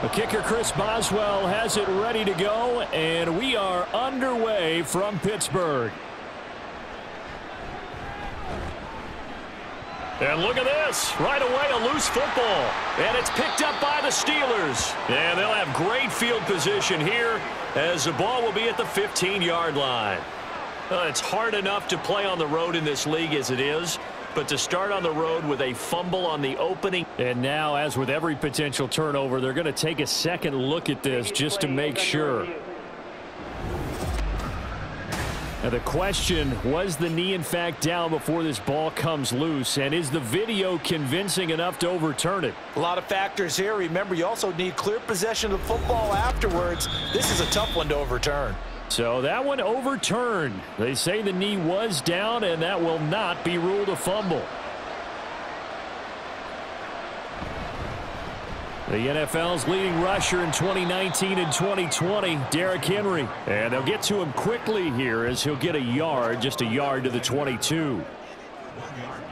The kicker, Chris Boswell, has it ready to go, and we are underway from Pittsburgh. And look at this. Right away, a loose football. And it's picked up by the Steelers. And they'll have great field position here as the ball will be at the 15-yard line. It's hard enough to play on the road in this league as it is, but to start on the road with a fumble on the opening. And now, as with every potential turnover, they're going to take a second look at this just to make sure. Now the question, was the knee in fact down before this ball comes loose? And is the video convincing enough to overturn it? A lot of factors here. Remember, you also need clear possession of the football afterwards. This is a tough one to overturn. So that one overturned. They say the knee was down, and that will not be ruled a fumble. The NFL's leading rusher in 2019 and 2020, Derrick Henry. And they'll get to him quickly here as he'll get a yard, just a yard to the 22.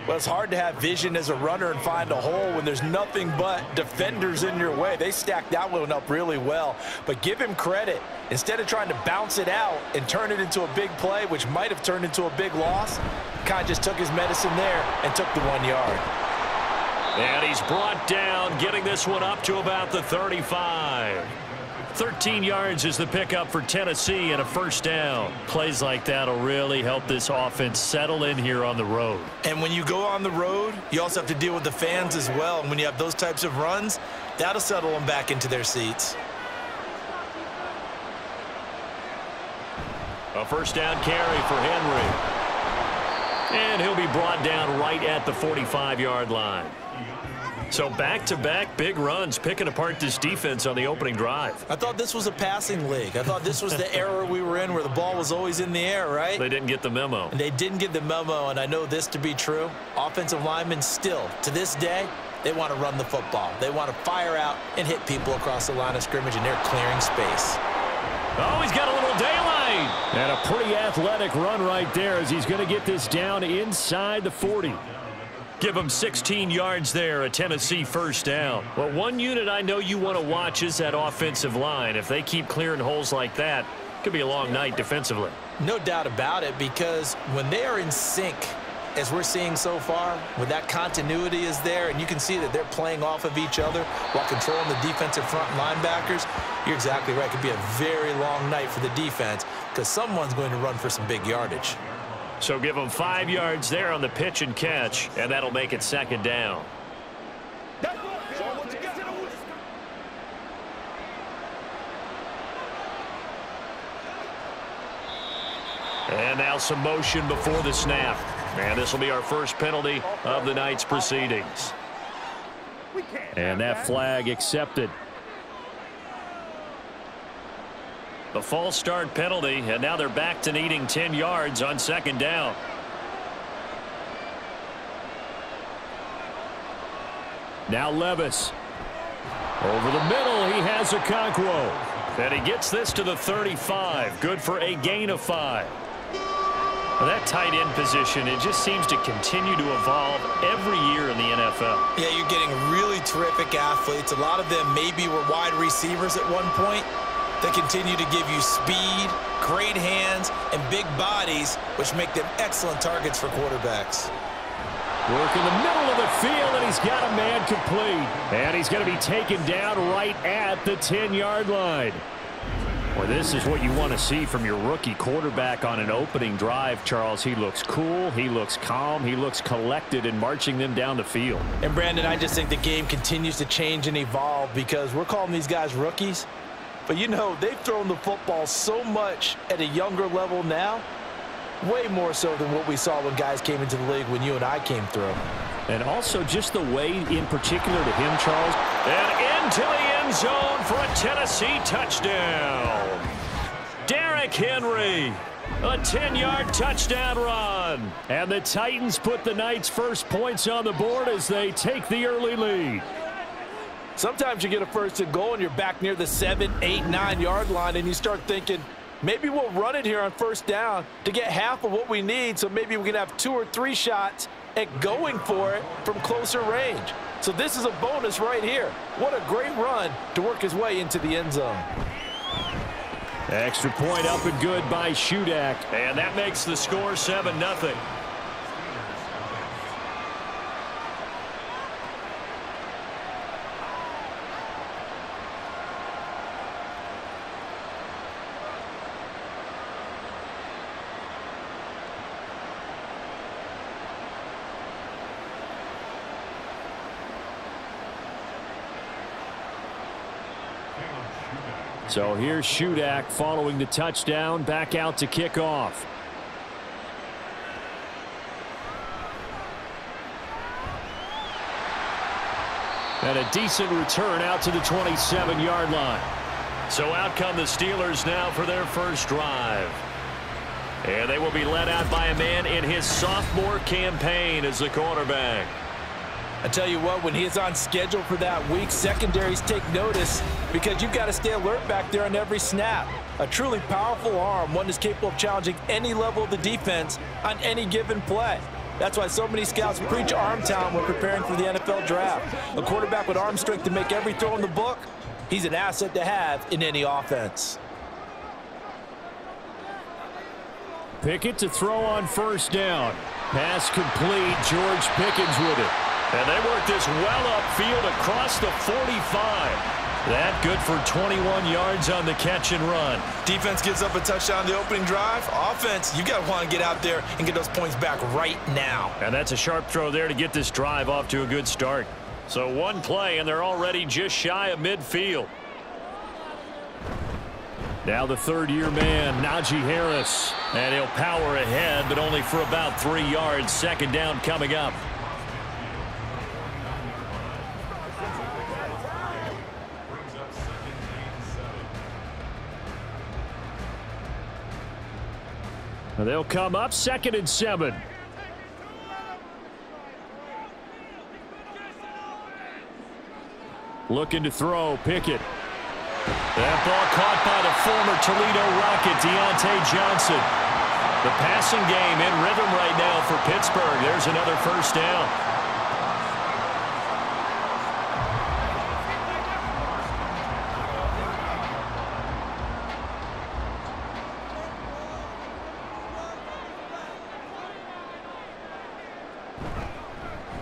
Well, it's hard to have vision as a runner and find a hole when there's nothing but defenders in your way. They stacked that one up really well. But give him credit. Instead of trying to bounce it out and turn it into a big play, which might have turned into a big loss, kind of just took his medicine there and took the 1 yard. And he's brought down, getting this one up to about the 35. 13 yards is the pickup for Tennessee and a first down. Plays like that will really help this offense settle in here on the road. And when you go on the road, you also have to deal with the fans as well. And when you have those types of runs, that'll settle them back into their seats. A first down carry for Henry. And he'll be brought down right at the 45-yard line. So back-to-back big runs, picking apart this defense on the opening drive. I thought this was a passing league. I thought this was the era we were in where the ball was always in the air, right? They didn't get the memo. And they didn't get the memo, and I know this to be true. Offensive linemen still, to this day, they want to run the football. They want to fire out and hit people across the line of scrimmage, and they're clearing space. Oh, he's got a little daylight. And a pretty athletic run right there as he's going to get this down inside the 40. Give him 16 yards there, a Tennessee first down. Well, one unit I know you want to watch is that offensive line. If they keep clearing holes like that, it could be a long night defensively. No doubt about it, because when they are in sync, as we're seeing so far, when that continuity is there, and you can see that they're playing off of each other while controlling the defensive front linebackers, you're exactly right. It could be a very long night for the defense because someone's going to run for some big yardage. So give them 5 yards there on the pitch and catch, and that'll make it second down. And now some motion before the snap. And this will be our first penalty of the night's proceedings. And that flag accepted. The false start penalty, and now they're back to needing 10 yards on second down. Now Levis. Over the middle, he has Okonkwo. And he gets this to the 35. Good for a gain of 5. Well, that tight end position, it just seems to continue to evolve every year in the NFL. Yeah, you're getting really terrific athletes. A lot of them maybe were wide receivers at one point. They continue to give you speed, great hands, and big bodies, which make them excellent targets for quarterbacks. Work in the middle of the field, and he's got a man complete. And he's going to be taken down right at the 10-yard line. Well, this is what you want to see from your rookie quarterback on an opening drive, Charles. He looks cool, he looks calm, he looks collected in marching them down the field. And, Brandon, I just think the game continues to change and evolve because we're calling these guys rookies. But, you know, they've thrown the football so much at a younger level now, way more so than what we saw when guys came into the league when you and I came through. And also just the way in particular to him, Charles. And into the end zone for a Tennessee touchdown. Derrick Henry, a 10-yard touchdown run. And the Titans put the night's first points on the board as they take the early lead. Sometimes you get a first and goal and you're back near the 7, 8, 9-yard line and you start thinking, maybe we'll run it here on first down to get half of what we need, so maybe we can have 2 or 3 shots at going for it from closer range. So this is a bonus right here. What a great run to work his way into the end zone. Extra point up and good by Shudak. And that makes the score 7-0. So here's Shudak following the touchdown, back out to kick off. And a decent return out to the 27-yard line. So out come the Steelers now for their first drive. And they will be led out by a man in his sophomore campaign as the quarterback. I tell you what, when he is on schedule for that week, secondaries take notice because you've got to stay alert back there on every snap. A truly powerful arm, one that's capable of challenging any level of the defense on any given play. That's why so many scouts preach arm talent when preparing for the NFL draft. A quarterback with arm strength to make every throw in the book, he's an asset to have in any offense. Pickett to throw on first down. Pass complete. George Pickens with it. And they work this well upfield across the 45. That good for 21 yards on the catch and run. Defense gives up a touchdown the opening drive. Offense, you got to want to get out there and get those points back right now. And that's a sharp throw there to get this drive off to a good start. So one play, and they're already just shy of midfield. Now the third-year man, Najee Harris. And he'll power ahead, but only for about 3 yards. Second down coming up. They'll come up 2nd and 7. Looking to throw, Pickett. That ball caught by the former Toledo Rocket, Deontay Johnson. The passing game in rhythm right now for Pittsburgh. There's another first down.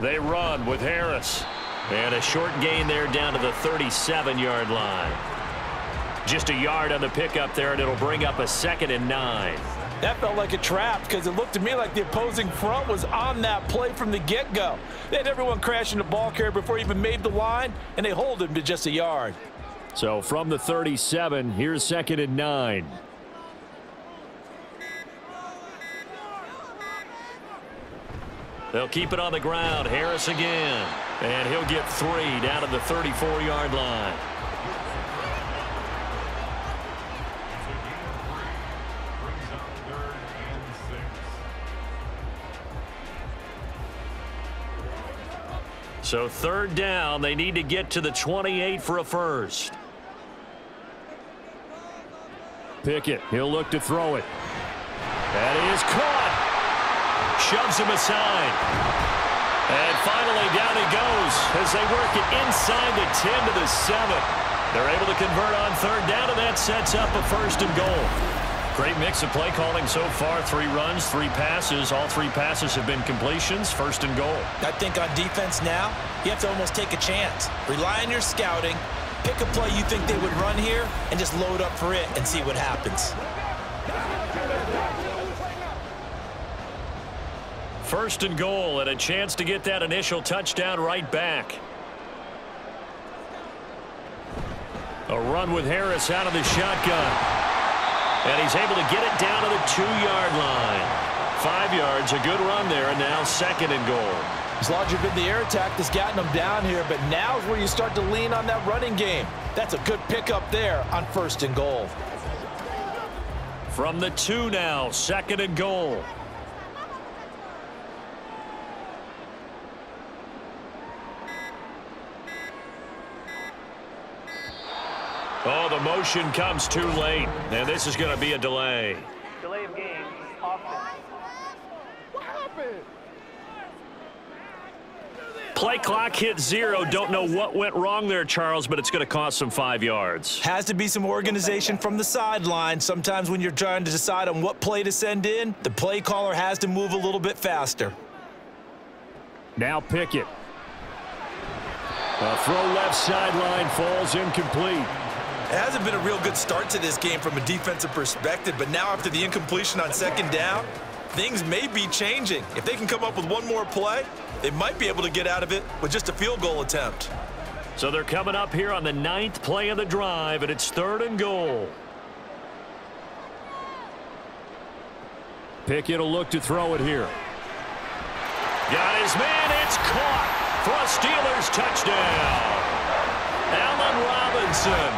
They run with Harris. And a short gain there down to the 37-yard line. Just a yard on the pickup there, and it'll bring up a 2nd and 9. That felt like a trap because it looked to me like the opposing front was on that play from the get-go. They had everyone crashing the ball carrier before he even made the line, and they hold him to just a yard. So from the 37, here's 2nd and 9. They'll keep it on the ground. Harris again. And he'll get 3 down to the 34-yard line. So third down, they need to get to the 28 for a first. Pickett, he'll look to throw it. That is caught. Shoves him aside. And finally down he goes as they work it inside the 10 to the 7. They're able to convert on third down, and that sets up a 1st and goal. Great mix of play calling so far. 3 runs, 3 passes. All 3 passes have been completions. 1st and goal. I think on defense now, you have to almost take a chance. Rely on your scouting. Pick a play you think they would run here and just load up for it and see what happens. 1st and goal, and a chance to get that initial touchdown right back. A run with Harris out of the shotgun. And he's able to get it down to the 2-yard line. 5 yards, a good run there, and now 2nd and goal. As long as you've been the air attack that's gotten them down here, but now is where you start to lean on that running game. That's a good pickup there on 1st and goal. From the 2 now, 2nd and goal. Oh, the motion comes too late, and this is going to be a delay. Delay of game, offense. What happened? Play clock hit 0. Don't know what went wrong there, Charles, but it's going to cost them 5 yards. Has to be some organization from the sideline. Sometimes when you're trying to decide on what play to send in, the play caller has to move a little bit faster. Now Pickett. A throw left sideline falls incomplete. It hasn't been a real good start to this game from a defensive perspective, but now after the incompletion on second down, things may be changing. If they can come up with one more play, they might be able to get out of it with just a field goal attempt. So they're coming up here on the 9th play of the drive, and it's 3rd and goal. Pickett will look to throw it here. Got his man. It's caught for a Steelers touchdown. Allen Robinson.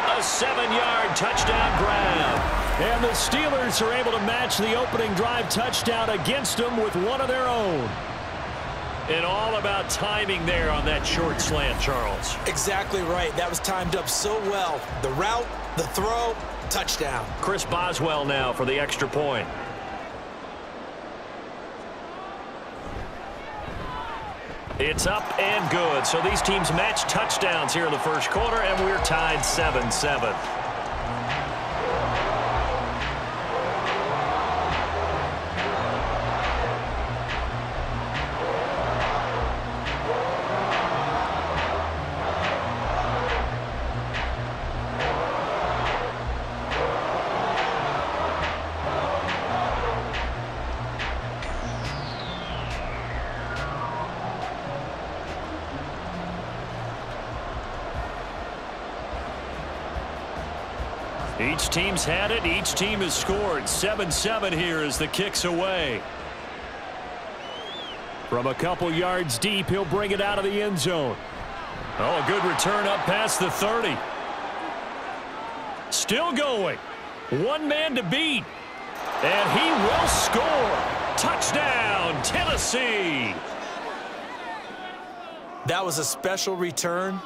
A 7-yard touchdown grab. And the Steelers are able to match the opening drive touchdown against them with one of their own. And all about timing there on that short slant, Charles. Exactly right. That was timed up so well. The route, the throw, touchdown. Chris Boswell now for the extra point. It's up and good. So these teams match touchdowns here in the first quarter, and we're tied 7-7. Each team's had it. Each team has scored. 7-7 here as the kick's away. From a couple yards deep, he'll bring it out of the end zone. Oh, a good return up past the 30. Still going. One man to beat. And he will score. Touchdown, Tennessee. That was a special return,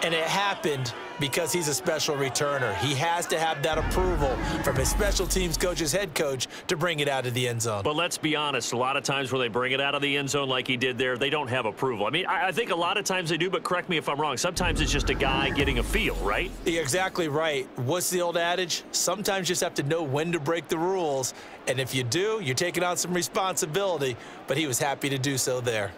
and it happened because he's a special returner. He has to have that approval from his special teams coach's head coach to bring it out of the end zone. But let's be honest, a lot of times where they bring it out of the end zone like he did there, they don't have approval. I mean, I think a lot of times they do, but correct me if I'm wrong. Sometimes it's just a guy getting a feel, right? You're exactly right. What's the old adage? Sometimes you just have to know when to break the rules, and if you do, you're taking on some responsibility, but he was happy to do so there.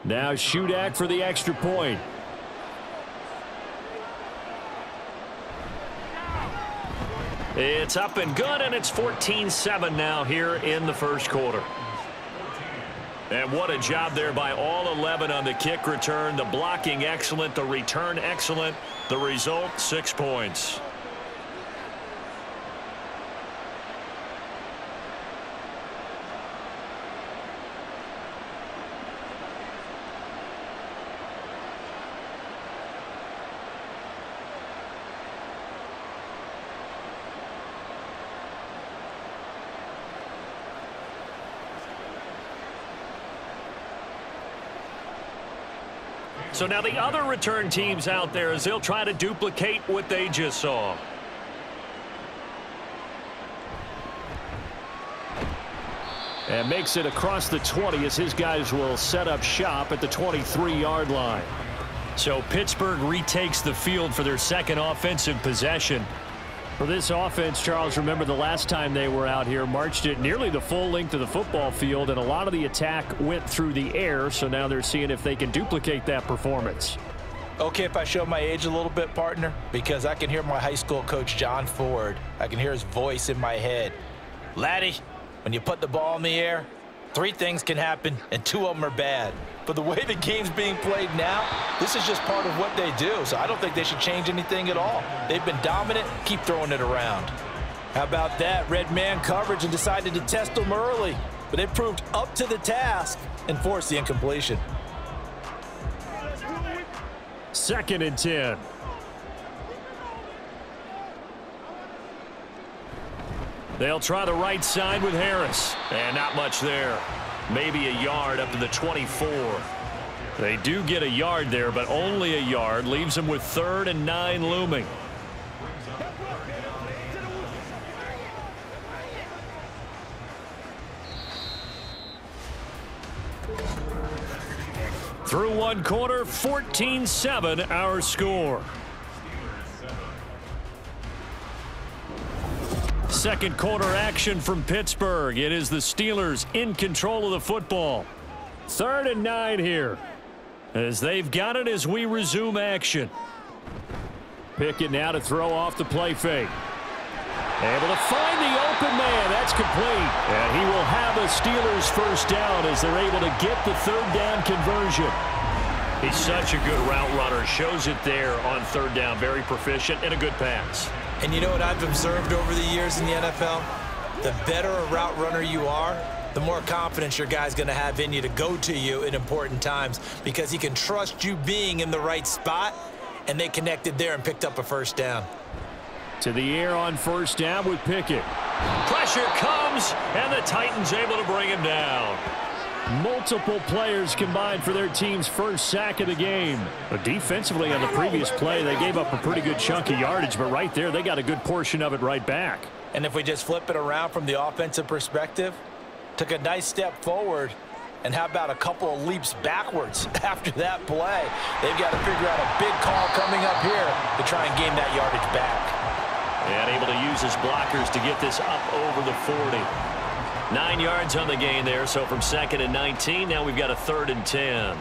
Now Shudak for the extra point. It's up and good, and it's 14-7 now here in the first quarter. And what a job there by all 11 on the kick return. The blocking excellent, the return excellent. The result, 6 points. So now the other return teams out there as they'll try to duplicate what they just saw. And makes it across the 20 as his guys will set up shop at the 23-yard line. So Pittsburgh retakes the field for their second offensive possession. For this offense, Charles, remember the last time they were out here, marched it nearly the full length of the football field, and a lot of the attack went through the air, so now they're seeing if they can duplicate that performance. Okay, if I show my age a little bit, partner, because I can hear my high school coach, John Ford. I can hear his voice in my head. Laddie, when you put the ball in the air, 3 things can happen, and 2 of them are bad. But the way the game's being played now, this is just part of what they do. So I don't think they should change anything at all. They've been dominant. Keep throwing it around. How about that? Red man coverage and decided to test them early. But they proved up to the task and forced the incompletion. 2nd and 10. They'll try the right side with Harris. And not much there. Maybe a yard up to the 24. They do get a yard there, but only a yard. Leaves them with 3rd and 9 looming. Through one quarter, 14-7 our score. Second quarter action from Pittsburgh. It is the Steelers in control of the football. 3rd and 9 here as they've got it as we resume action. Pickett now to throw off the play fake. Able to find the open man. That's complete. And he will have a Steelers first down as they're able to get the 3rd down conversion. He's such a good route runner. Shows it there on 3rd down. Very proficient and a good pass. And you know what I've observed over the years in the NFL? The better a route runner you are, the more confidence your guy's going to have in you to go to you in important times because he can trust you being in the right spot, and they connected there and picked up a first down. To the air on 1st down with Pickett. Pressure comes, and the Titans able to bring him down. Multiple players combined for their team's first sack of the game. But defensively on the previous play, they gave up a pretty good chunk of yardage, but right there, they got a good portion of it right back. And if we just flip it around from the offensive perspective, took a nice step forward, and how about a couple of leaps backwards after that play? They've got to figure out a big call coming up here to try and gain that yardage back. And able to use his blockers to get this up over the 40. 9 yards on the gain there, so from 2nd and 19, now we've got a 3rd and 10.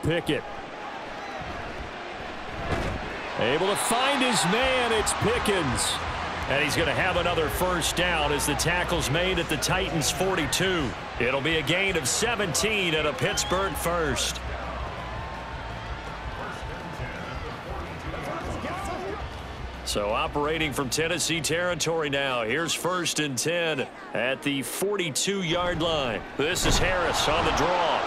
Pickett. Able to find his man. It's Pickens. And he's going to have another first down as the tackle's made at the Titans' 42. It'll be a gain of 17 and a Pittsburgh first. So operating from Tennessee territory now. Here's 1st and 10 at the 42-yard line. This is Harris on the draw.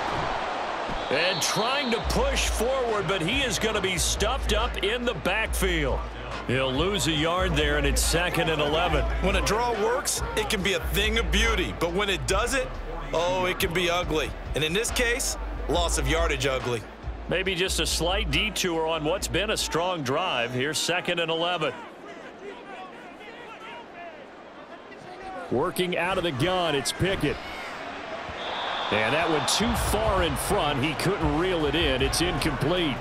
And trying to push forward, but he is going to be stuffed up in the backfield. He'll lose a yard there, and it's 2nd and 11. When a draw works, it can be a thing of beauty. But when it doesn't, oh, it can be ugly. And in this case, loss of yardage ugly. Maybe just a slight detour on what's been a strong drive. Here's 2nd and 11. Working out of the gun, it's Pickett. And that went too far in front. He couldn't reel it in. It's incomplete.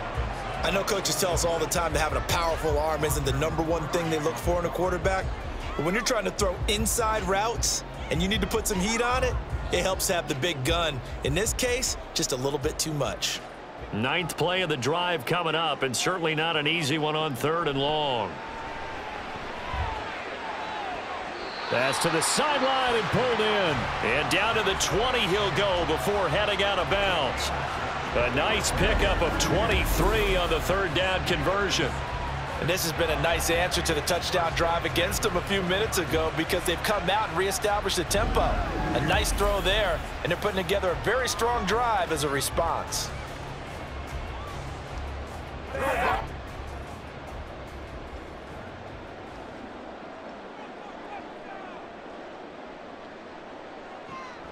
I know coaches tell us all the time that having a powerful arm isn't the #1 thing they look for in a quarterback. But when you're trying to throw inside routes and you need to put some heat on it, it helps have the big gun. In this case, just a little bit too much. 9th play of the drive coming up, and certainly not an easy one on 3rd and long. Pass to the sideline and pulled in. And down to the 20 he'll go before heading out of bounds. A nice pickup of 23 on the 3rd down conversion. And this has been a nice answer to the touchdown drive against them a few minutes ago because they've come out and reestablished the tempo. A nice throw there, and they're putting together a very strong drive as a response.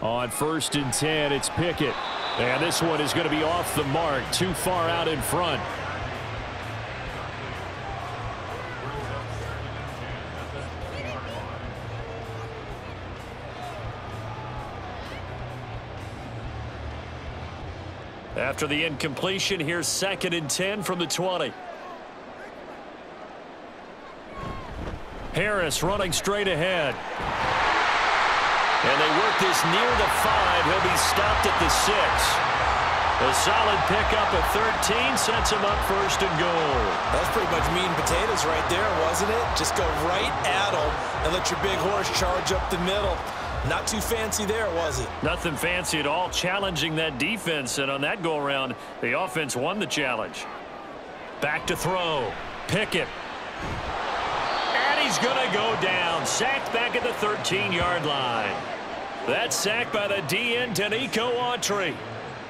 On 1st and 10, it's Pickett. And this one is going to be off the mark, too far out in front. After the incompletion, here's 2nd and 10 from the 20. Harris running straight ahead. And they work this near the 5. He'll be stopped at the 6. A solid pickup of 13 sets him up 1st and goal. That's pretty much meat and potatoes right there, wasn't it? Just go right at him and let your big horse charge up the middle. Not too fancy there, was it? Nothing fancy at all, challenging that defense. And on that go-around, the offense won the challenge. Back to throw. Pickett. And he's going to go down. Sacked back at the 13-yard line. That's sacked by the DN, Danico Autry.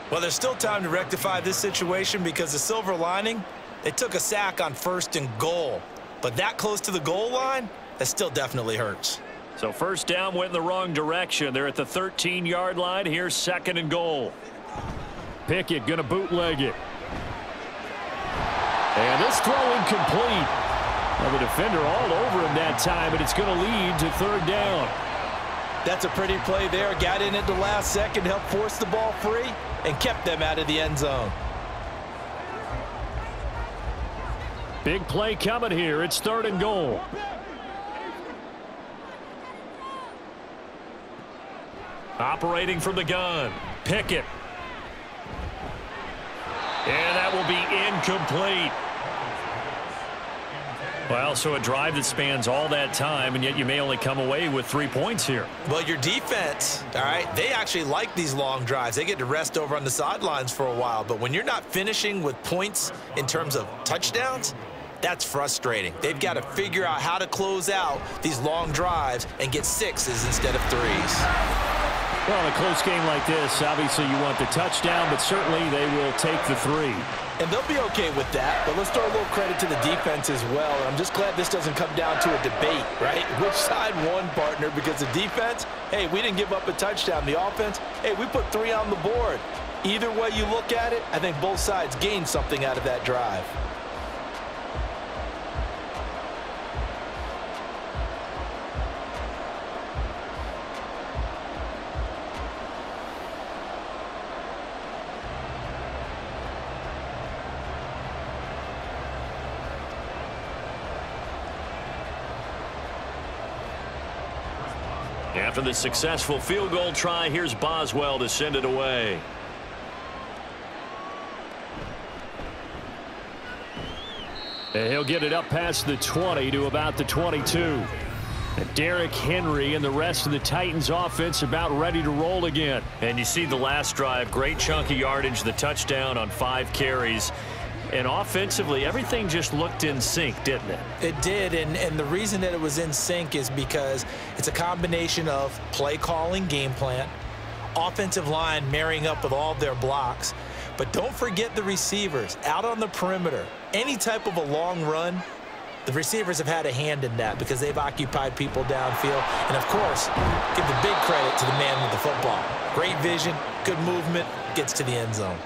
Well, there's still time to rectify this situation because the silver lining, they took a sack on 1st and goal. But that close to the goal line, that still definitely hurts. So 1st down went in the wrong direction. They're at the 13-yard line. Here's 2nd and goal. Pickett going to bootleg it. And this throw incomplete. Well, the defender all over him that time, and it's going to lead to third down. That's a pretty play there. Got in at the last second, helped force the ball free, and kept them out of the end zone. Big play coming here. It's third and goal. Operating from the gun. Pickett. And that will be incomplete. Well, so a drive that spans all that time, and yet you may only come away with 3 points here. Well, your defense, all right, they actually like these long drives. They get to rest over on the sidelines for a while. But when you're not finishing with points in terms of touchdowns, that's frustrating. They've got to figure out how to close out these long drives and get 6s instead of 3s. Well, in a close game like this, obviously you want the touchdown, but certainly they will take the 3. And they'll be okay with that, but let's throw a little credit to the defense as well. And I'm just glad this doesn't come down to a debate, right? Which side won, partner? Because the defense, hey, we didn't give up a touchdown. The offense, hey, we put 3 on the board. Either way you look at it, I think both sides gained something out of that drive. After the successful field goal try, here's Boswell to send it away. And he'll get it up past the 20 to about the 22. And Derrick Henry and the rest of the Titans offense about ready to roll again. And you see the last drive, great chunky yardage, the touchdown on 5 carries. And offensively, everything just looked in sync, didn't it? It did, and the reason that it was in sync is because it's a combination of play calling, game plan, offensive line marrying up with all of their blocks. But don't forget the receivers out on the perimeter. Any type of a long run, the receivers have had a hand in that because they've occupied people downfield. And, of course, give the big credit to the man with the football. Great vision, good movement, gets to the end zone.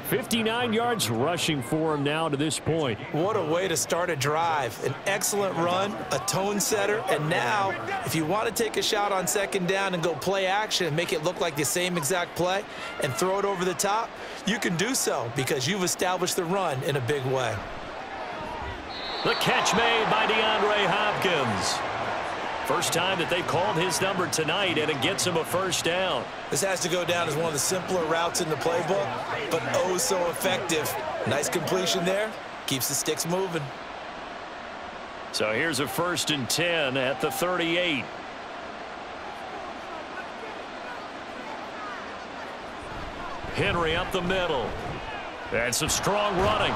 59 yards rushing for him now to this point. What a way to start a drive. An excellent run, a tone setter, and now if you want to take a shot on second down and go play action and make it look like the same exact play and throw it over the top, you can do so because you've established the run in a big way. The catch made by DeAndre Hopkins. First time that they called his number tonight, and it gets him a first down. This has to go down as one of the simpler routes in the playbook, but oh so effective. Nice completion there. Keeps the sticks moving. So here's a 1st and 10 at the 38. Henry up the middle. And some strong running.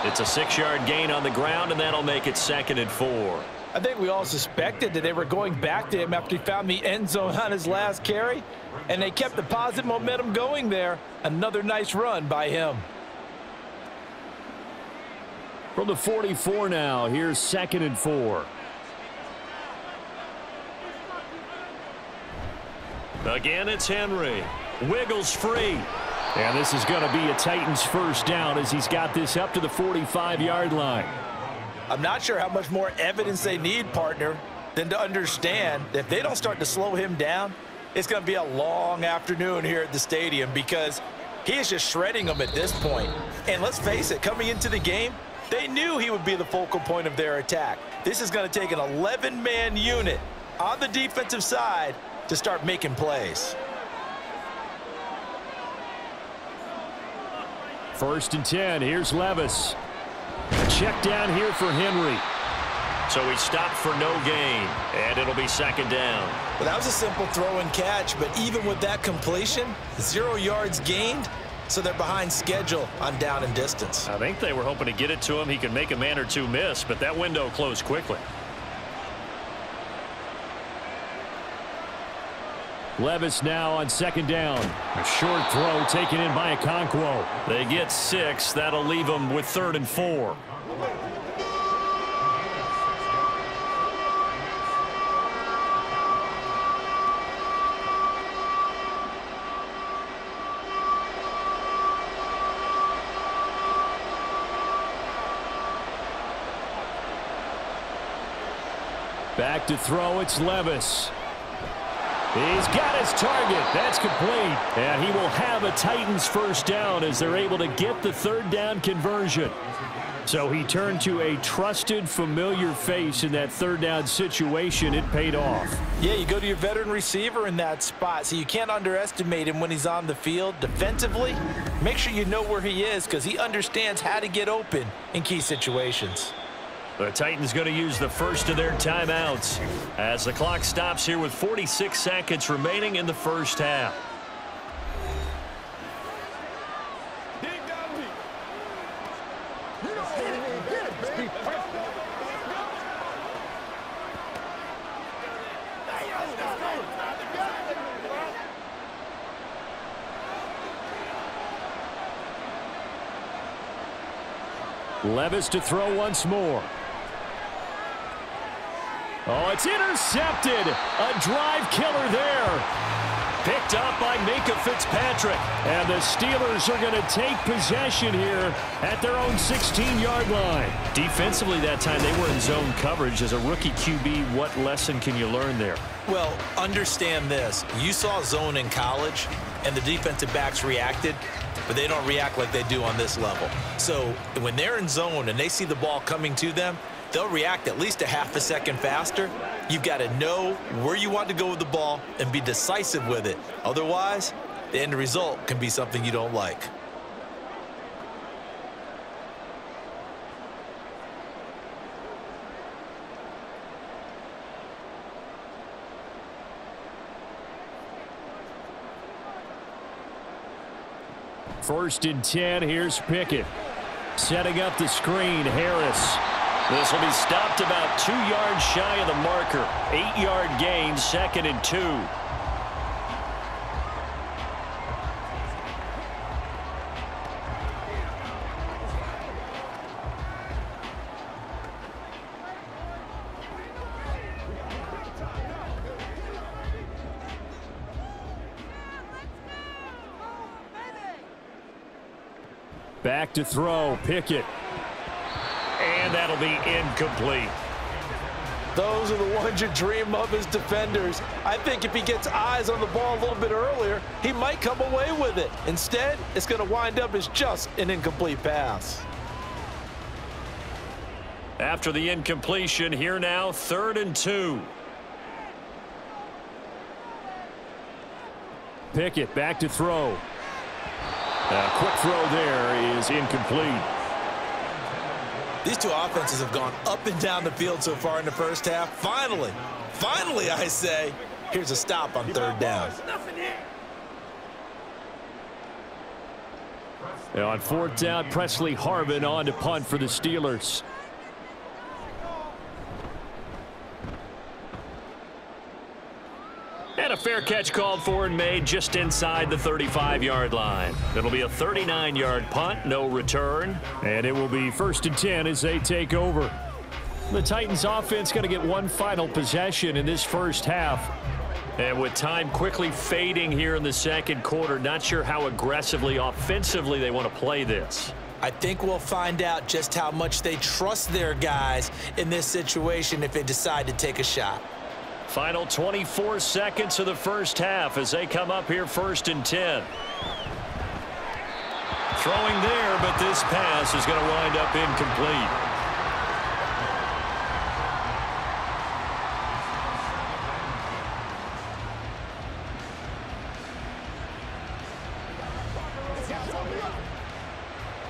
It's a 6-yard gain on the ground, and that'll make it 2nd and 4. I think we all suspected that they were going back to him after he found the end zone on his last carry, and they kept the positive momentum going there. Another nice run by him. From the 44 now, here's 2nd and 4. Again, it's Henry. Wiggles free. And this is going to be a Titans first down as he's got this up to the 45-yard line. I'm not sure how much more evidence they need, partner, than to understand that if they don't start to slow him down, it's going to be a long afternoon here at the stadium because he is just shredding them at this point. And let's face it, coming into the game, they knew he would be the focal point of their attack. This is going to take an 11-man unit on the defensive side to start making plays. 1st and 10. Here's Levis. A check down here for Henry. So he stopped for no gain, and it'll be 2nd down. Well, that was a simple throw and catch, but even with that completion, 0 yards gained, so they're behind schedule on down and distance. I think they were hoping to get it to him. He could make a man or two miss, but that window closed quickly. Levis now on 2nd down. A short throw taken in by Okonkwo. They get 6. That'll leave them with 3rd and 4. Back to throw, it's Levis. He's got his target. That's complete. And he will have a Titans first down as they're able to get the third down conversion. So he turned to a trusted, familiar face in that third down situation. It paid off. Yeah, you go to your veteran receiver in that spot, so you can't underestimate him when he's on the field. Defensively, make sure you know where he is because he understands how to get open in key situations. The Titans going to use the first of their timeouts as the clock stops here with 46 seconds remaining in the first half. Levis to throw once more. Oh, it's intercepted. A drive killer there. Picked up by Minka Fitzpatrick. And the Steelers are going to take possession here at their own 16-yard line. Defensively that time, they were in zone coverage. As a rookie QB, what lesson can you learn there? Well, understand this. You saw zone in college, and the defensive backs reacted, but they don't react like they do on this level. So when they're in zone and they see the ball coming to them, they'll react at least a half a second faster. You've got to know where you want to go with the ball and be decisive with it. Otherwise, the end result can be something you don't like. First and 10, here's Pickett. Setting up the screen, Harris. This will be stopped about 2 yards shy of the marker. 8-yard gain, 2nd and 2. Back to throw, Pickett. And that'll be incomplete. Those are the ones you dream of as defenders. I think if he gets eyes on the ball a little bit earlier, he might come away with it. Instead, it's going to wind up as just an incomplete pass. After the incompletion, here now, 3rd and 2. Pickett back to throw. A quick throw there is incomplete. These two offenses have gone up and down the field so far in the first half. Finally, I say, here's a stop on 3rd down. Now on 4th down, Presley Harvin on to punt for the Steelers. And a fair catch called for and made just inside the 35-yard line. It'll be a 39-yard punt, no return. And it will be 1st and 10 as they take over. The Titans offense going to get one final possession in this first half. And with time quickly fading here in the second quarter, not sure how aggressively, offensively they want to play this. I think we'll find out just how much they trust their guys in this situation if they decide to take a shot. Final 24 seconds of the first half as they come up here 1st and 10. Throwing there, but this pass is going to wind up incomplete.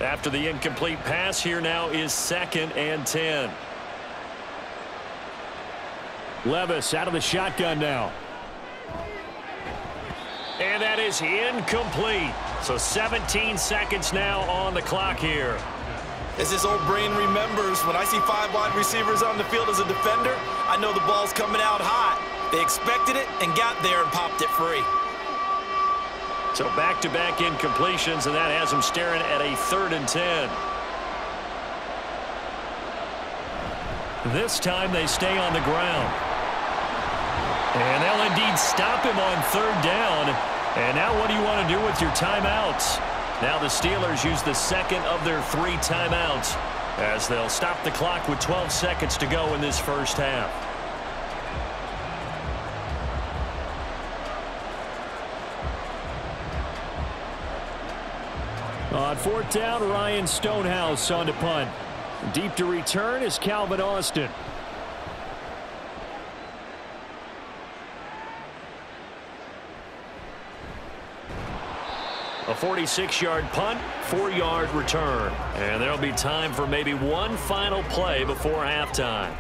After the incomplete pass, here now is 2nd and 10. Levis out of the shotgun now. And that is incomplete. So 17 seconds now on the clock here. As this old brain remembers, when I see 5 wide receivers on the field as a defender, I know the ball's coming out hot. They expected it and got there and popped it free. So back-to-back incompletions, and that has them staring at a 3rd and 10. This time they stay on the ground. And they'll indeed stop him on 3rd down. And now what do you want to do with your timeouts? Now the Steelers use the 2nd of their 3 timeouts as they'll stop the clock with 12 seconds to go in this first half. On fourth down, Ryan Stonehouse on to punt. Deep to return is Calvin Austin. A 46-yard punt, 4-yard return. And there'll be time for maybe one final play before halftime.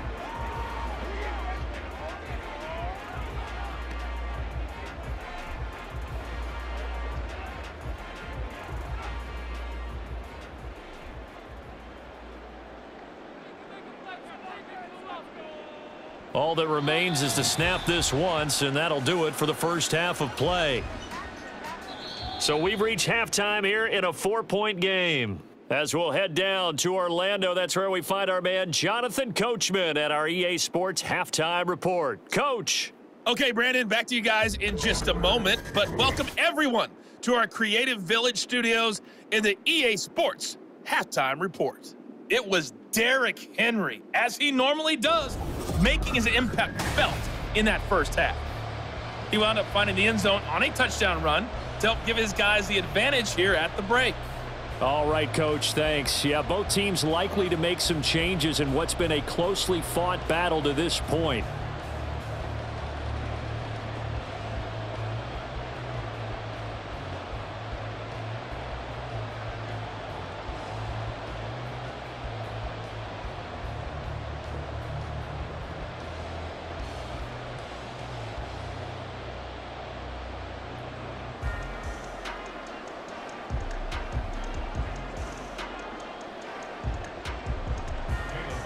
All that remains is to snap this once, and that'll do it for the first half of play. So we've reached halftime here in a 4-point game. As we'll head down to Orlando, that's where we find our man Jonathan Coachman at our EA Sports Halftime Report. Coach. Okay, Brandon, back to you guys in just a moment, but welcome everyone to our Creative Village studios in the EA Sports Halftime Report. It was Derrick Henry, as he normally does, making his impact felt in that first half. He wound up finding the end zone on a touchdown run to help give his guys the advantage here at the break. All right, Coach, thanks. Yeah, both teams likely to make some changes in what's been a closely fought battle to this point.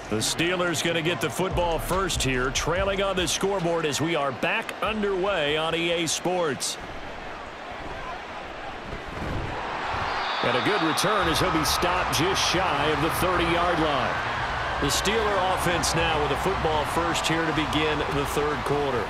The Steelers going to get the football first here, trailing on the scoreboard as we are back underway on EA Sports. And a good return as he'll be stopped just shy of the 30-yard line. The Steeler offense now with a football first here to begin the third quarter.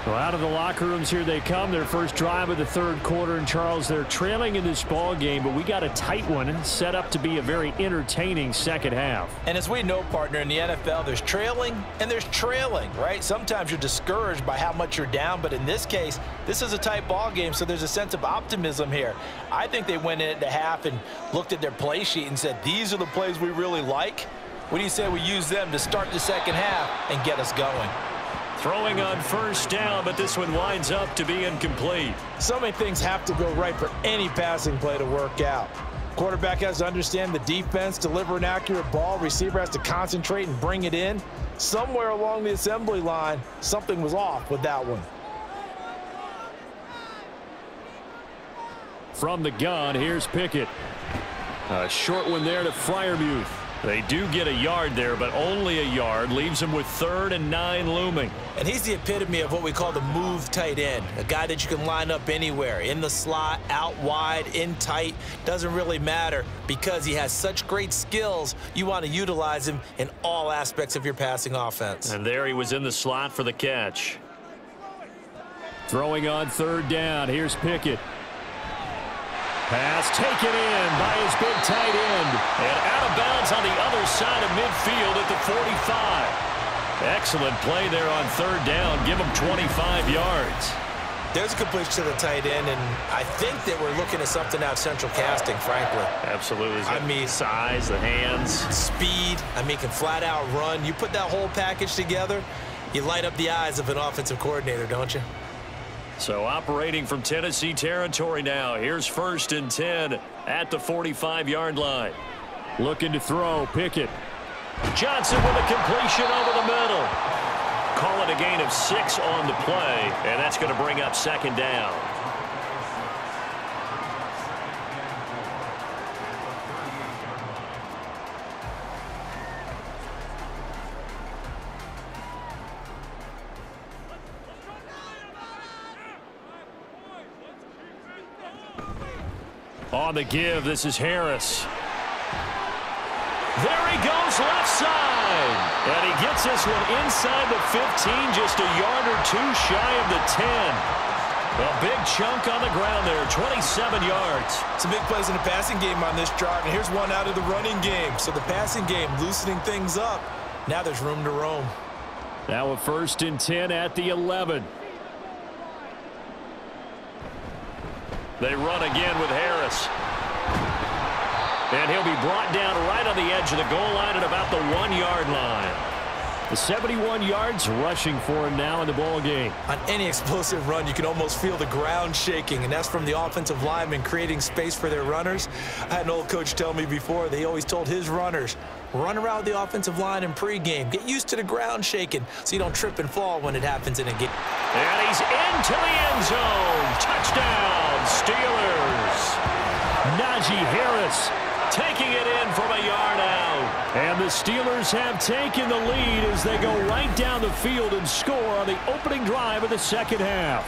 Well, out of the locker rooms here they come. Their first drive of the third quarter. And, Charles, they're trailing in this ball game, but we got a tight one and set up to be a very entertaining second half. And as we know, partner, in the NFL, there's trailing and there's trailing, right? Sometimes you're discouraged by how much you're down, but in this case, this is a tight ball game, so there's a sense of optimism here. I think they went in at the half and looked at their play sheet and said, these are the plays we really like. What do you say we use them to start the second half and get us going? Throwing on first down, but this one winds up to be incomplete. So many things have to go right for any passing play to work out. Quarterback has to understand the defense, deliver an accurate ball. Receiver has to concentrate and bring it in. Somewhere along the assembly line, something was off with that one. From the gun, here's Pickett. A short one there to Freiermuth. They do get a yard there, but only a yard. Leaves them with 3rd and 9 looming. And he's the epitome of what we call the move tight end. A guy that you can line up anywhere. In the slot, out wide, in tight. Doesn't really matter because he has such great skills. You want to utilize him in all aspects of your passing offense. And there he was in the slot for the catch. Throwing on 3rd down. Here's Pickett. Pass taken in by his big tight end. And out of bounds on the other side of midfield at the 45. Excellent play there on 3rd down. Give him 25 yards. There's a completion to the tight end, and I think that we're looking at something out central casting, frankly. Absolutely. I mean, size, the hands. Speed. I mean, can flat out run. You put that whole package together, you light up the eyes of an offensive coordinator, don't you? So operating from Tennessee territory now. Here's 1st and 10 at the 45-yard line. Looking to throw, Pickett. Johnson with a completion over the middle. Call it a gain of 6 on the play, and that's going to bring up 2nd down. On the give, this is Harris. There he goes left side. And he gets this one inside the 15, just a yard or 2 shy of the 10. A big chunk on the ground there, 27 yards. Some big plays in the passing game on this drive, and here's one out of the running game. So the passing game loosening things up. Now there's room to roam. Now a 1st and 10 at the 11. They run again with Harris. And he'll be brought down right on the edge of the goal line at about the 1-yard line. The 71 yards rushing for him now in the ball game. On any explosive run, you can almost feel the ground shaking, and that's from the offensive linemen creating space for their runners. I had an old coach tell me before, they always told his runners, run around the offensive line in pregame. Get used to the ground shaking so you don't trip and fall when it happens in a game. And he's into the end zone. Touchdown, Steelers. Najee Harris taking it in from a yard out. And the Steelers have taken the lead as they go right down the field and score on the opening drive of the second half.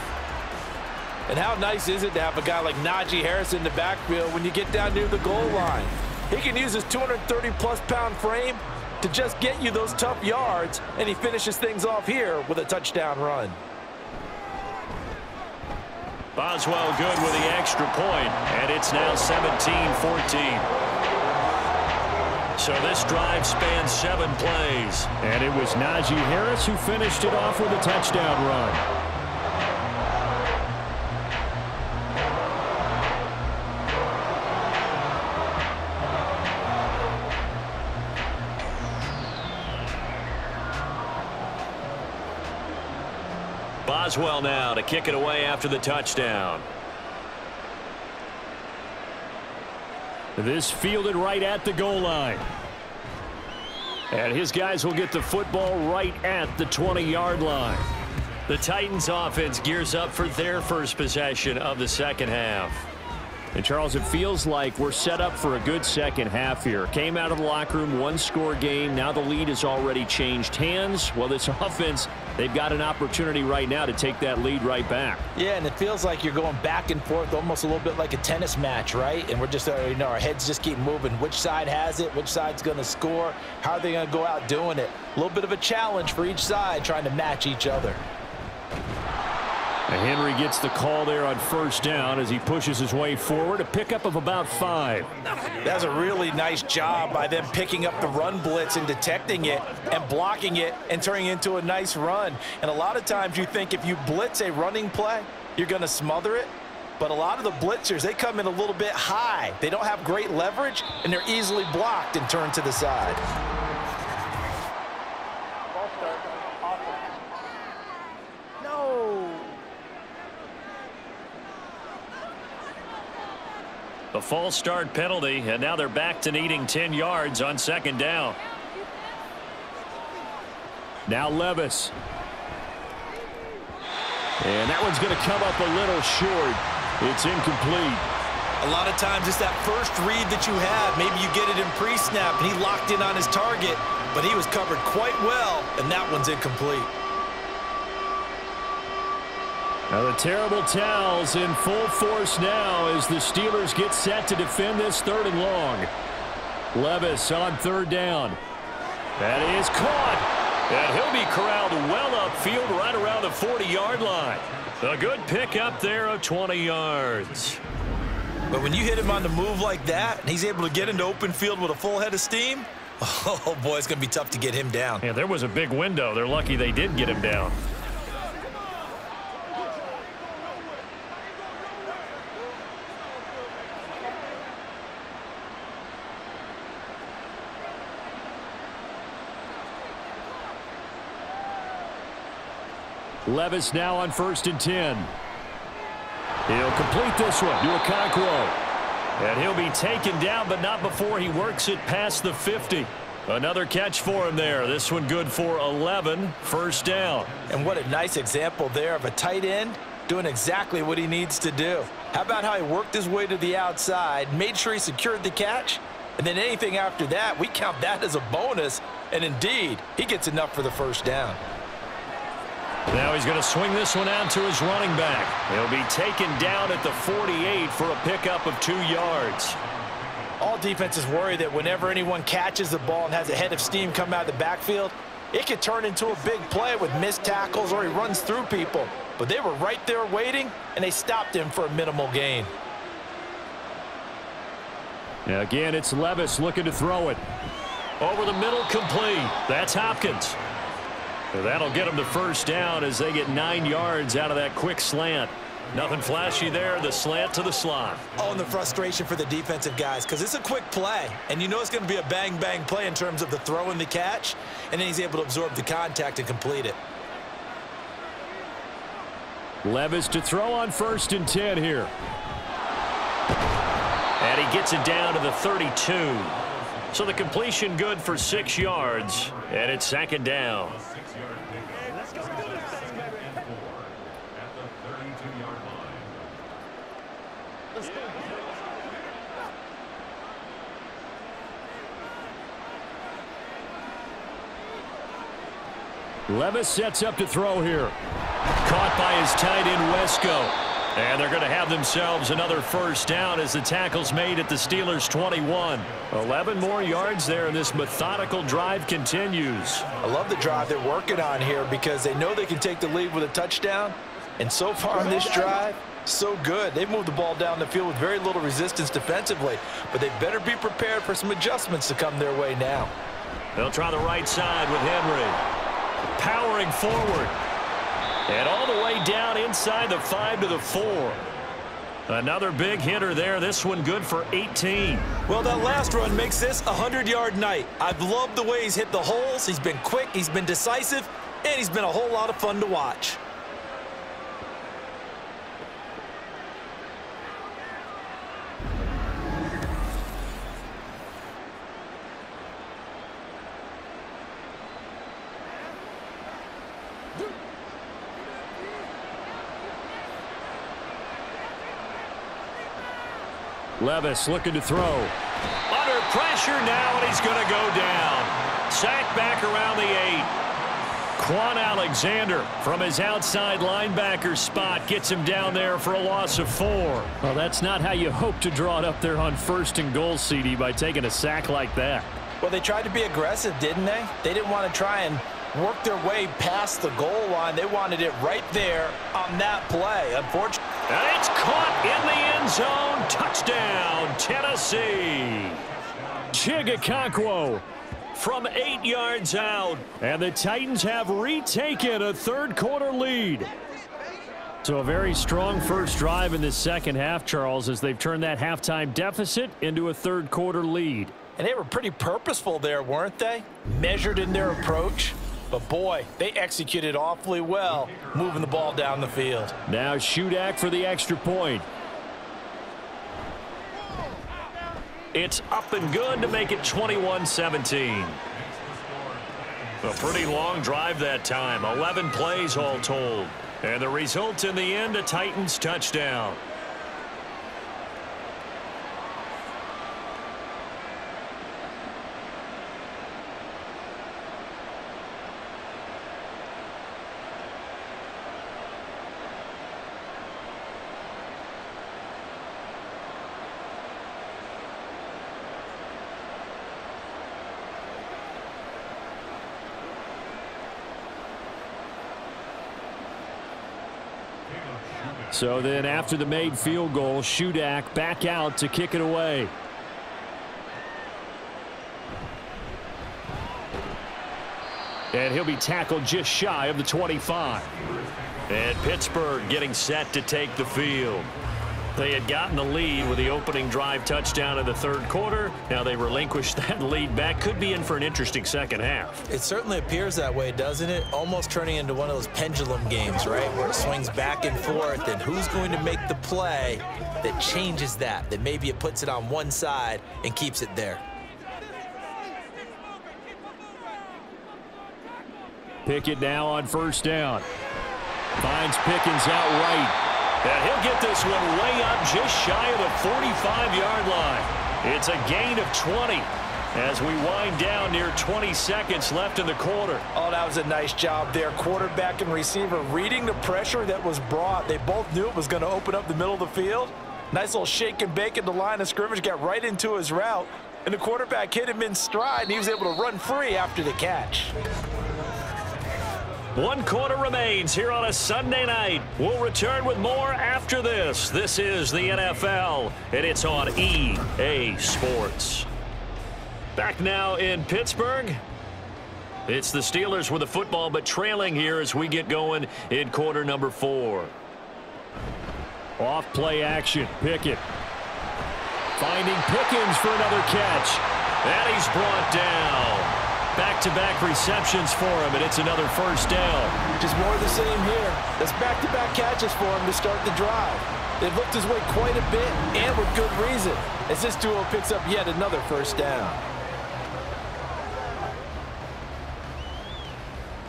And how nice is it to have a guy like Najee Harris in the backfield when you get down near the goal line? He can use his 230-plus-pound frame to just get you those tough yards, and he finishes things off here with a touchdown run. Boswell good with the extra point, and it's now 17-14. So this drive spans 7 plays. And it was Najee Harris who finished it off with a touchdown run. Boswell now to kick it away after the touchdown. This fielded right at the goal line. And his guys will get the football right at the 20-yard line. The Titans offense gears up for their first possession of the second half. And Charles, it feels like we're set up for a good second half here. Came out of the locker room, 1-score game. Now the lead has already changed hands. Well, this offense, they've got an opportunity right now to take that lead right back. Yeah, and it feels like you're going back and forth, almost a little bit like a tennis match, right? And we're just, our heads just keep moving. Which side has it? Which side's going to score? How are they going to go out doing it? A little bit of a challenge for each side, trying to match each other. And Henry gets the call there on first down as he pushes his way forward. A pickup of about 5. That's a really nice job by them picking up the run blitz and detecting it and blocking it and turning it into a nice run. And a lot of times you think if you blitz a running play, you're going to smother it. But a lot of the blitzers, they come in a little bit high. They don't have great leverage, and they're easily blocked and turned to the side. A false start penalty, and now they're back to needing 10 yards on second down. Now Levis. And that one's going to come up a little short. It's incomplete. A lot of times it's that first read that you have. Maybe you get it in pre-snap, and he locked in on his target, but he was covered quite well, and that one's incomplete. Now the terrible towels in full force now as the Steelers get set to defend this 3rd and long. Levis on 3rd down. That is caught. And he'll be corralled well upfield right around the 40-yard line. A good pickup there of 20 yards. But when you hit him on the move like that, and he's able to get into open field with a full head of steam, oh boy, it's going to be tough to get him down. Yeah, there was a big window. They're lucky they did get him down. Levis now on 1st and 10. He'll complete this one to Okonkwo. And he'll be taken down, but not before he works it past the 50. Another catch for him there. This one good for 11, 1st down. And what a nice example there of a tight end doing exactly what he needs to do. How about how he worked his way to the outside, made sure he secured the catch, and then anything after that, we count that as a bonus. And indeed, he gets enough for the 1st down. Now he's going to swing this one out to his running back. He'll be taken down at the 48 for a pickup of 2 yards. All defenses worry that whenever anyone catches the ball and has a head of steam come out of the backfield, it could turn into a big play with missed tackles or he runs through people. But they were right there waiting, and they stopped him for a minimal gain. Now again, it's Levis looking to throw it. Over the middle, complete. That's Hopkins. That'll get them to 1st down as they get 9 yards out of that quick slant. Nothing flashy there. The slant to the slot. Oh, and the frustration for the defensive guys, because it's a quick play, and you know it's going to be a bang-bang play in terms of the throw and the catch, and then he's able to absorb the contact and complete it. Levis to throw on 1st and 10 here. And he gets it down to the 32. So the completion good for 6 yards, and it's 2nd down. Levis sets up to throw here. Caught by his tight end, Wesco. And they're going to have themselves another 1st down as the tackle's made at the Steelers' 21. 11 more yards there, and this methodical drive continues. I love the drive they're working on here because they know they can take the lead with a touchdown. And so far on this drive, so good. They've moved the ball down the field with very little resistance defensively, but they better be prepared for some adjustments to come their way now. They'll try the right side with Henry. Powering forward. And all the way down inside the 5 to the 4. Another big hitter there. This one good for 18. Well, that last run makes this a 100-yard night. I've loved the way he's hit the holes. He's been quick, he's been decisive, and he's been a whole lot of fun to watch. Levis looking to throw. Under pressure now, and he's going to go down. Sacked back around the 8. Quan Alexander from his outside linebacker spot gets him down there for a loss of 4. Well, that's not how you hope to draw it up there on 1st and goal, CD, by taking a sack like that. Well, they tried to be aggressive, didn't they? They didn't want to try and work their way past the goal line. They wanted it right there on that play. Unfortunately. And it's caught in the end zone. Touchdown, Tennessee. Chigakonkwo from 8 yards out. And the Titans have retaken a 3rd quarter lead. So a very strong first drive in the 2nd half, Charles, as they've turned that halftime deficit into a 3rd quarter lead. And they were pretty purposeful there, weren't they? Measured in their approach. But, boy, they executed awfully well, moving the ball down the field. Now Shudak for the extra point. It's up and good to make it 21-17. A pretty long drive that time. 11 plays all told. And the result in the end, a Titans touchdown. So then after the made field goal, Shudak back out to kick it away. And he'll be tackled just shy of the 25. And Pittsburgh getting set to take the field. They had gotten the lead with the opening drive touchdown in the 3rd quarter. Now they relinquished that lead back. Could be in for an interesting 2nd half. It certainly appears that way, doesn't it? Almost turning into one of those pendulum games, right? Where it swings back and forth, and who's going to make the play that changes that maybe it puts it on one side and keeps it there. Pickett now on 1st down. Finds Pickens out right. And he'll get this one way up just shy of the 45-yard line. It's a gain of 20 as we wind down near 20 seconds left in the quarter. Oh, that was a nice job there. Quarterback and receiver reading the pressure that was brought. They both knew it was going to open up the middle of the field. Nice little shake and bake at the line of scrimmage, got right into his route. And the quarterback hit him in stride, and he was able to run free after the catch. 1 quarter remains here on a Sunday night. We'll return with more after this. This is the NFL, and it's on EA Sports. Back now in Pittsburgh. It's the Steelers with the football, but trailing here as we get going in quarter number 4. Off play action. Pickett. Finding Pickens for another catch. And he's brought down. Back-to-back receptions for him, and it's another first down. Just more of the same here. That's back-to-back catches for him to start the drive. They've looked his way quite a bit, and with good reason, as this duo picks up yet another first down.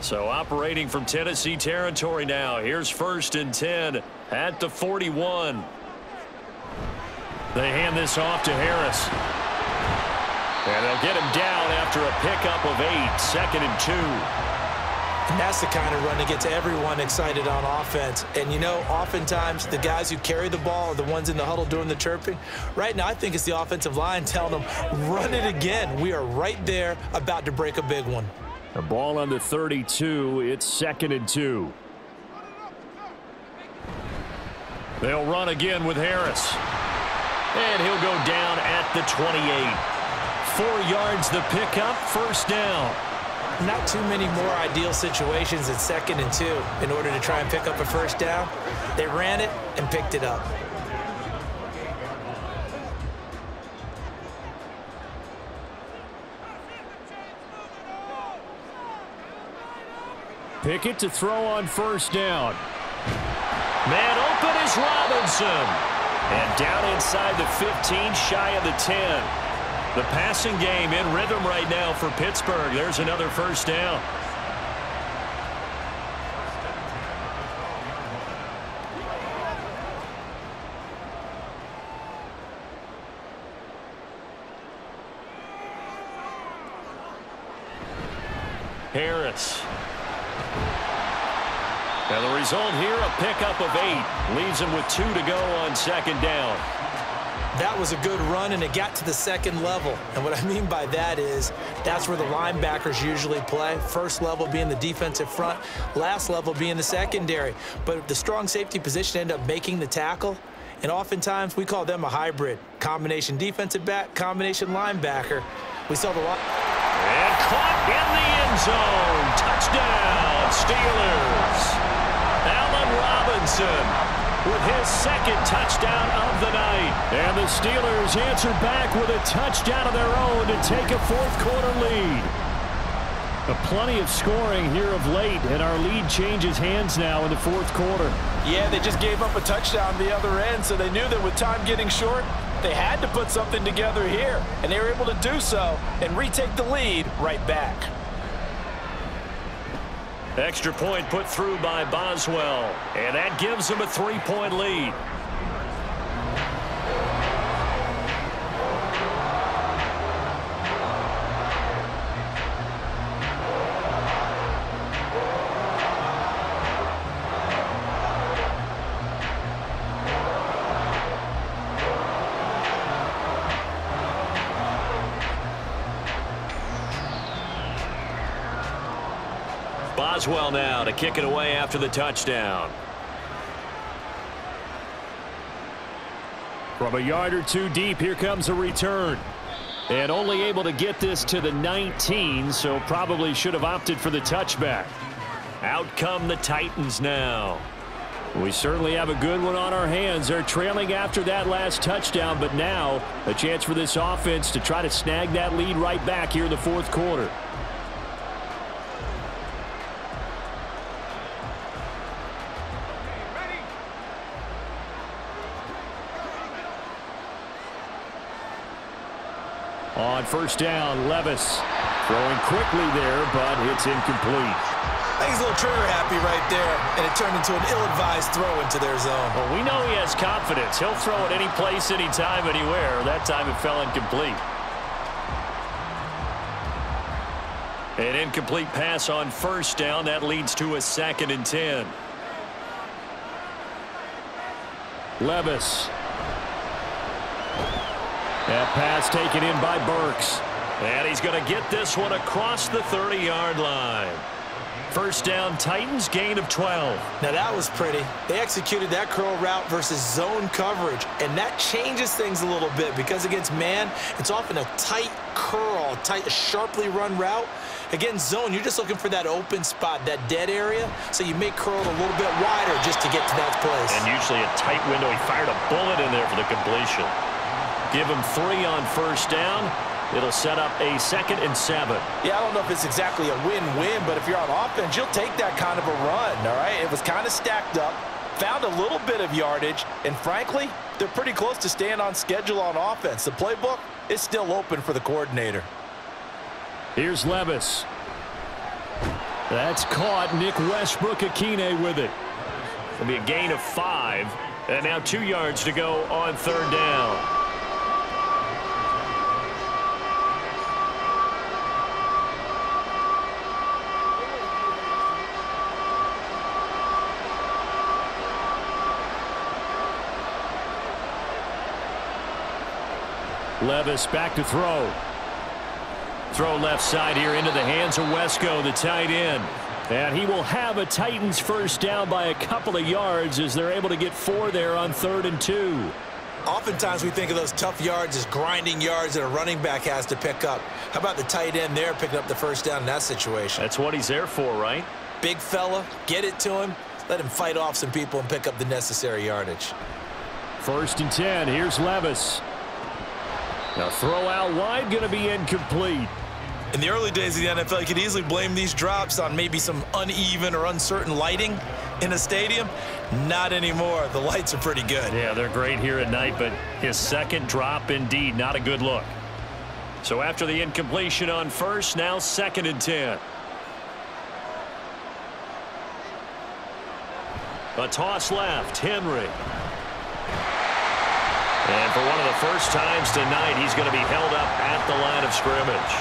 So operating from Tennessee territory now. Here's 1st and 10 at the 41. They hand this off to Harris. And they'll get him down after a pickup of 8, 2nd and 2. And that's the kind of run that gets everyone excited on offense. And, you know, oftentimes the guys who carry the ball are the ones in the huddle doing the chirping. Right now, I think it's the offensive line telling them, run it again. We are right there about to break a big one. The ball on the 32. It's 2nd and 2. They'll run again with Harris. And he'll go down at the 28. 4 yards the pickup, first down. Not too many more ideal situations at 2nd and 2 in order to try and pick up a first down. They ran it and picked it up. Pickett to throw on first down. Man open is Robinson. And down inside the 15, shy of the 10. The passing game in rhythm right now for Pittsburgh. There's another first down. Harris. Now the result here, a pickup of 8. Leaves him with 2 to go on 2nd down. That was a good run, and it got to the 2nd level. And what I mean by that is that's where the linebackers usually play. First level being the defensive front, last level being the secondary. But the strong safety position ended up making the tackle. And oftentimes we call them a hybrid. Combination defensive back, combination linebacker. We saw the line. And caught in the end zone. Touchdown, Steelers. Allen Robinson with his 2nd touchdown of the night. And the Steelers answer back with a touchdown of their own to take a 4th quarter lead. Plenty of scoring here of late, and our lead changes hands now in the 4th quarter. Yeah, they just gave up a touchdown the other end, so they knew that with time getting short, they had to put something together here, and they were able to do so and retake the lead right back. Extra point put through by Boswell, and that gives them a 3-point lead. Boswell now to kick it away after the touchdown. From a yard or 2 deep, here comes a return. And only able to get this to the 19, so probably should have opted for the touchback. Out come the Titans now. We certainly have a good one on our hands. They're trailing after that last touchdown, but now a chance for this offense to try to snag that lead right back here in the 4th quarter. On first down, Levis throwing quickly there, but it's incomplete. I think he's a little trigger happy right there, and it turned into an ill-advised throw into their zone. Well, we know he has confidence. He'll throw it any place, anytime, anywhere. That time it fell incomplete. An incomplete pass on first down. That leads to a 2nd and 10. Levis. That pass taken in by Burks. And he's going to get this one across the 30-yard line. First down, Titans, gain of 12. Now that was pretty. They executed that curl route versus zone coverage, and that changes things a little bit because against man, it's often a tight curl, tight, sharply run route. Against zone, you're just looking for that open spot, that dead area, so you may curl it a little bit wider just to get to that place. And usually a tight window. He fired a bullet in there for the completion. Give him 3 on first down. It'll set up a 2nd and 7. Yeah, I don't know if it's exactly a win-win, but if you're on offense, you'll take that kind of a run, all right? It was kind of stacked up, found a little bit of yardage, and frankly, they're pretty close to staying on schedule on offense. The playbook is still open for the coordinator. Here's Levis. That's caught. Nick Westbrook-Akine with it. It'll be a gain of 5, and now 2 yards to go on 3rd down. Levis back to throw. Throw left side here into the hands of Wesco, the tight end. And he will have a Titans first down by a couple of yards as they're able to get 4 there on 3rd and 2. Oftentimes we think of those tough yards as grinding yards that a running back has to pick up. How about the tight end there picking up the first down in that situation? That's what he's there for, right? Big fella, get it to him, let him fight off some people and pick up the necessary yardage. 1st and 10, here's Levis. Now throw out wide, going to be incomplete. In the early days of the NFL, you could easily blame these drops on maybe some uneven or uncertain lighting in a stadium. Not anymore. The lights are pretty good. Yeah, they're great here at night, but his 2nd drop, indeed, not a good look. So after the incompletion on first, now 2nd and 10. A toss left, Henry. And for one of the first times tonight, he's going to be held up at the line of scrimmage.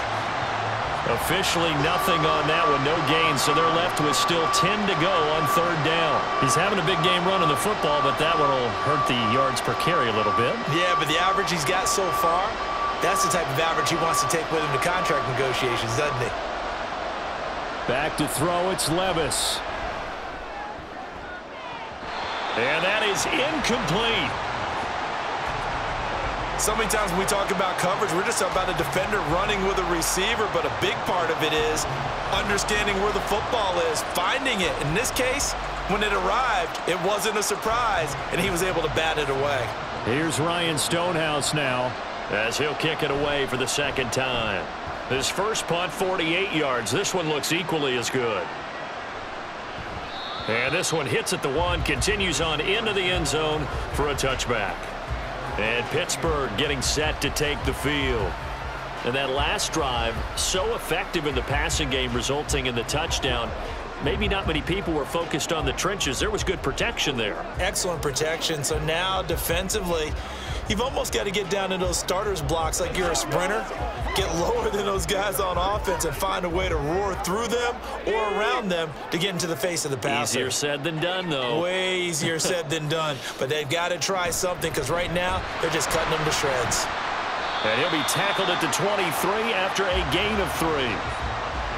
Officially nothing on that one, no gain, so they're left with still 10 to go on 3rd down. He's having a big game running the football, but that one will hurt the yards per carry a little bit. Yeah, but the average he's got so far, that's the type of average he wants to take with him to contract negotiations, doesn't he? Back to throw, it's Levis. And that is incomplete. So many times when we talk about coverage, we're just about a defender running with a receiver, but a big part of it is understanding where the football is, finding it. In this case, when it arrived, it wasn't a surprise, and he was able to bat it away. Here's Ryan Stonehouse now, as he'll kick it away for the 2nd time. His first punt, 48 yards. This one looks equally as good. And this one hits at the 1, continues on into the end zone for a touchback. And Pittsburgh getting set to take the field. And that last drive, so effective in the passing game, resulting in the touchdown. Maybe not many people were focused on the trenches. There was good protection there. Excellent protection. So now defensively, you've almost got to get down to those starters blocks like you're a sprinter. Get lower than those guys on offense and find a way to roar through them or around them to get into the face of the passer. Easier said than done, though. Way easier said than done. But they've got to try something because right now they're just cutting them to shreds. And he'll be tackled at the 23 after a gain of 3.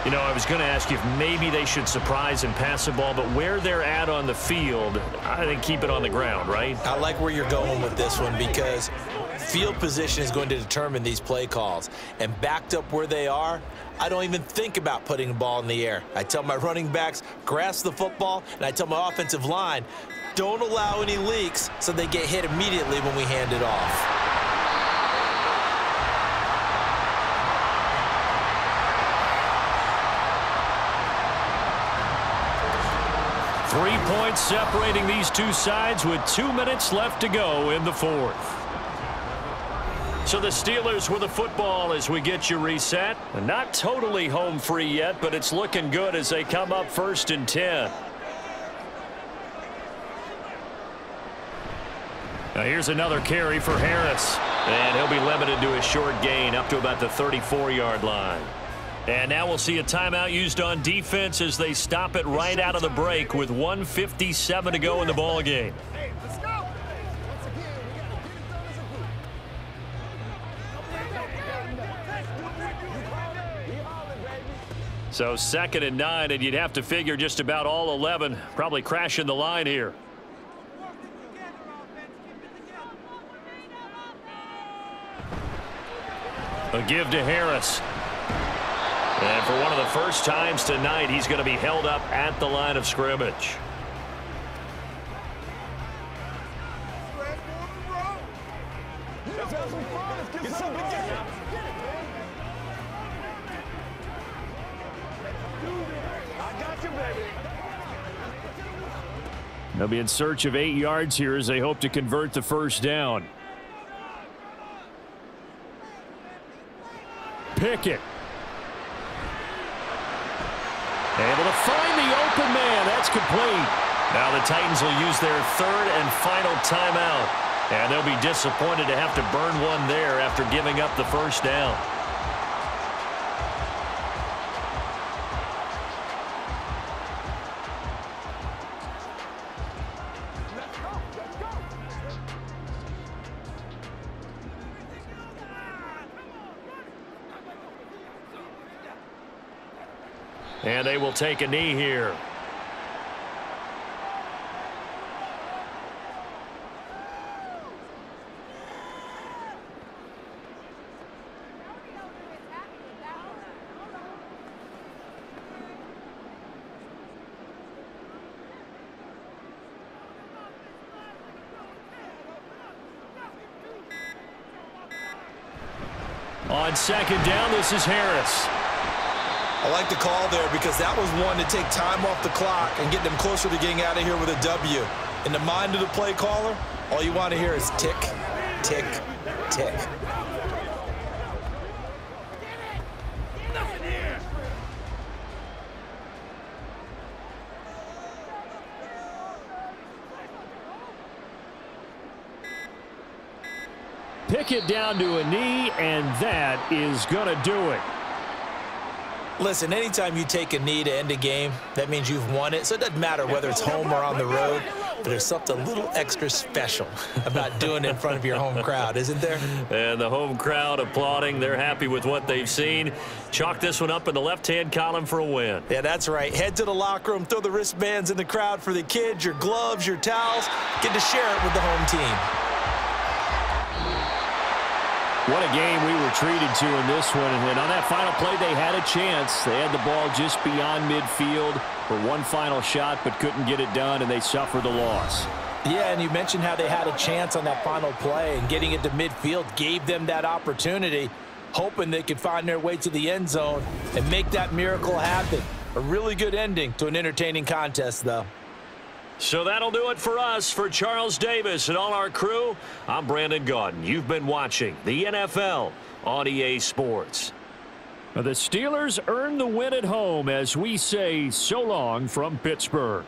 You know, I was going to ask you if maybe they should surprise and pass the ball, but where they're at on the field, I think keep it on the ground, right? I like where you're going with this one because field position is going to determine these play calls. And backed up where they are, I don't even think about putting the ball in the air. I tell my running backs, grasp the football, and I tell my offensive line, don't allow any leaks so they get hit immediately when we hand it off. Three points separating these two sides with 2 minutes left to go in the 4th. So the Steelers with the football as we get you reset. Not totally home free yet, but it's looking good as they come up 1st and 10. Now here's another carry for Harris. And he'll be limited to a short gain up to about the 34-yard line. And now we'll see a timeout used on defense as they stop it right out of the break with 1:57 to go in the ball game. So 2nd and 9, and you'd have to figure just about all 11 probably crashing the line here. A give to Harris. And for one of the first times tonight, he's going to be held up at the line of scrimmage. They'll be in search of 8 yards here as they hope to convert the first down. Pickett. Able to find the open man. That's complete. Now the Titans will use their third and final timeout. And they'll be disappointed to have to burn one there after giving up the first down. And they will take a knee here. On second down, this is Harris. I like the call there because that was one to take time off the clock and get them closer to getting out of here with a W. In the mind of the play caller, all you want to hear is tick, tick, tick. Pickett down to a knee, and that is going to do it. Listen, anytime you take a knee to end a game, that means you've won it. So it doesn't matter whether it's home or on the road, but there's something a little extra special about doing it in front of your home crowd, isn't there? And the home crowd applauding. They're happy with what they've seen. Chalk this one up in the left-hand column for a win. Yeah, that's right. Head to the locker room, throw the wristbands in the crowd for the kids, your gloves, your towels. Get to share it with the home team. What a game we were treated to in this one. And on that final play, they had a chance. They had the ball just beyond midfield for one final shot, but couldn't get it done, and they suffered the loss. Yeah, and you mentioned how they had a chance on that final play, and getting it to midfield gave them that opportunity, hoping they could find their way to the end zone and make that miracle happen. A really good ending to an entertaining contest, though. So that'll do it for us. For Charles Davis and all our crew, I'm Brandon Gaudin. You've been watching the NFL on EA Sports. The Steelers earn the win at home as we say so long from Pittsburgh.